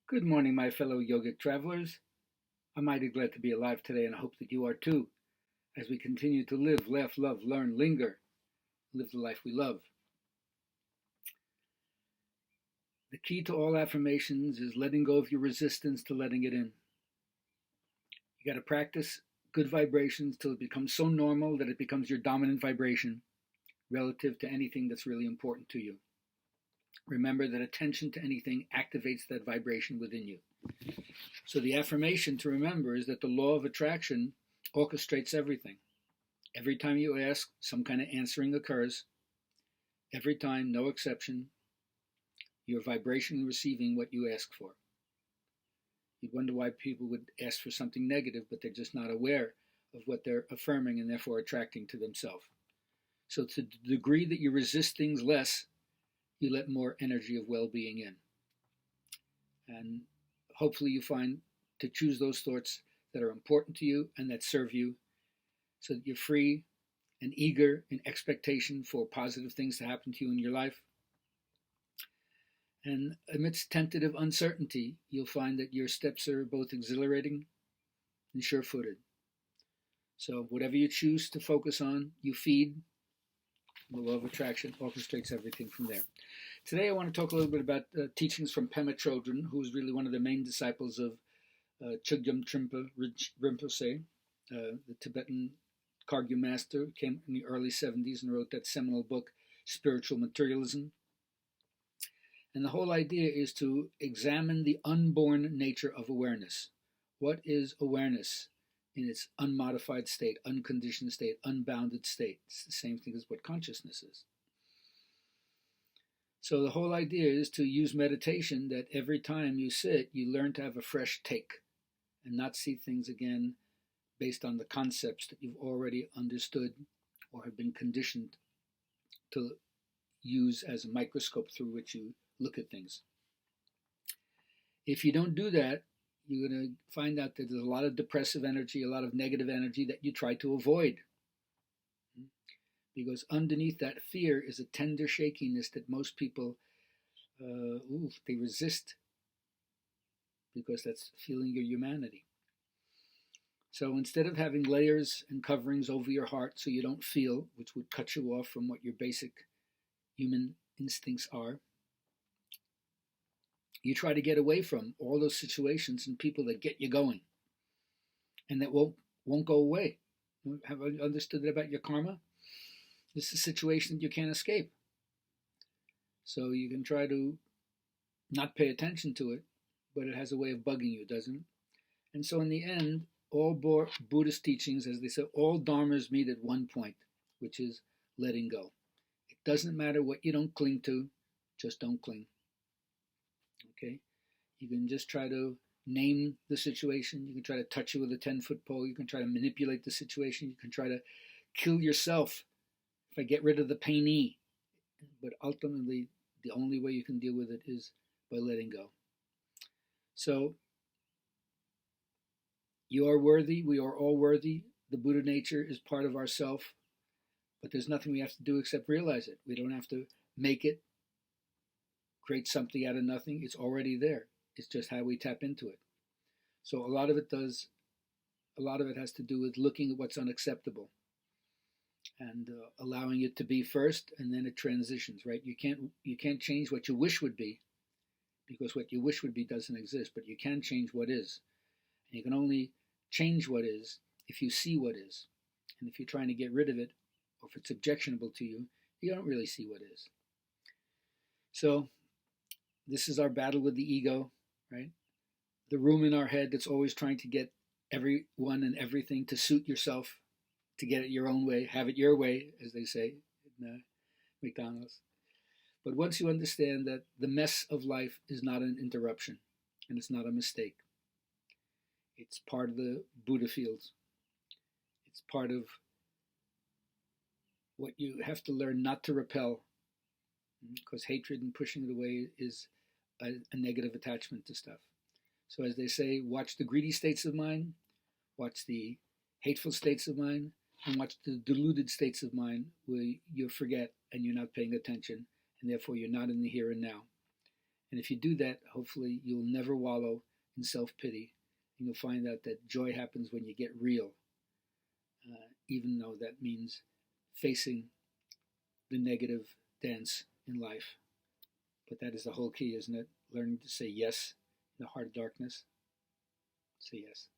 Good morning, my fellow yogic travelers. I'm mighty glad to be alive today, and I hope that you are too, as we continue to live, laugh, love, learn, linger, live the life we love. The key to all affirmations is letting go of your resistance to letting it in. You got to practice good vibrations till it becomes so normal that it becomes your dominant vibration relative to anything that's really important to you. Remember that attention to anything activates that vibration within you. So the affirmation to remember is that the law of attraction orchestrates everything. Every time you ask, some kind of answering occurs. Every time, no exception, you're vibrationally receiving what you ask for. You'd wonder why people would ask for something negative, but they're just not aware of what they're affirming and therefore attracting to themselves. So to the degree that you resist things less, you let more energy of well-being in. And hopefully you find to choose those thoughts that are important to you and that serve you so that you're free and eager in expectation for positive things to happen to you in your life. And amidst tentative uncertainty, you'll find that your steps are both exhilarating and sure-footed. So whatever you choose to focus on, you feed. The law of attraction orchestrates everything from there. Today I want to talk a little bit about teachings from Pema Chodron, who is really one of the main disciples of Chogyam Trungpa Rinpoche, the Tibetan Kagyu master, came in the early 70s and wrote that seminal book, Spiritual Materialism. And the whole idea is to examine the unborn nature of awareness. What is awareness in its unmodified state, unconditioned state, unbounded state? It's the same thing as what consciousness is. So the whole idea is to use meditation that every time you sit, you learn to have a fresh take and not see things again based on the concepts that you've already understood or have been conditioned to use as a microscope through which you look at things. If you don't do that, you're going to find out that there's a lot of depressive energy, a lot of negative energy that you try to avoid. Because underneath that fear is a tender shakiness that most people, they resist, because that's feeling your humanity. So instead of having layers and coverings over your heart so you don't feel, which would cut you off from what your basic human instincts are, you try to get away from all those situations and people that get you going and that won't go away. Have you understood that about your karma? This is a situation that you can't escape. So you can try to not pay attention to it, but it has a way of bugging you, doesn't it? And so in the end, all Buddhist teachings, as they say, all dharmas meet at one point, which is letting go. It doesn't matter what you don't cling to, just don't cling. Okay? You can just try to name the situation. You can try to touch it with a 10-foot pole. You can try to manipulate the situation. You can try to kill yourself if I get rid of the painee. But ultimately, the only way you can deal with it is by letting go. So, you are worthy. We are all worthy. The Buddha nature is part of ourself. But there's nothing we have to do except realize it. We don't have to make it, create something out of nothing. It's already there. It's just how we tap into it. So a lot of it has to do with looking at what's unacceptable and allowing it to be first, and then it transitions, right? You can't change what you wish would be, because what you wish would be doesn't exist, but you can change what is. And you can only change what is if you see what is. And if you're trying to get rid of it, or if it's objectionable to you, you don't really see what is. So this is our battle with the ego, right? The room in our head that's always trying to get everyone and everything to suit yourself, to get it your own way, have it your way, as they say in McDonald's. But once you understand that the mess of life is not an interruption, and it's not a mistake, it's part of the Buddha fields. It's part of what you have to learn not to repel, because hatred and pushing it away is a negative attachment to stuff. So as they say, watch the greedy states of mind, watch the hateful states of mind, and watch the deluded states of mind where you forget and you're not paying attention, and therefore you're not in the here and now. And if you do that, hopefully you'll never wallow in self-pity. And you'll find out that joy happens when you get real, even though that means facing the negative dance in life. But that is the whole key, isn't it? Learning to say yes in the heart of darkness. Say yes.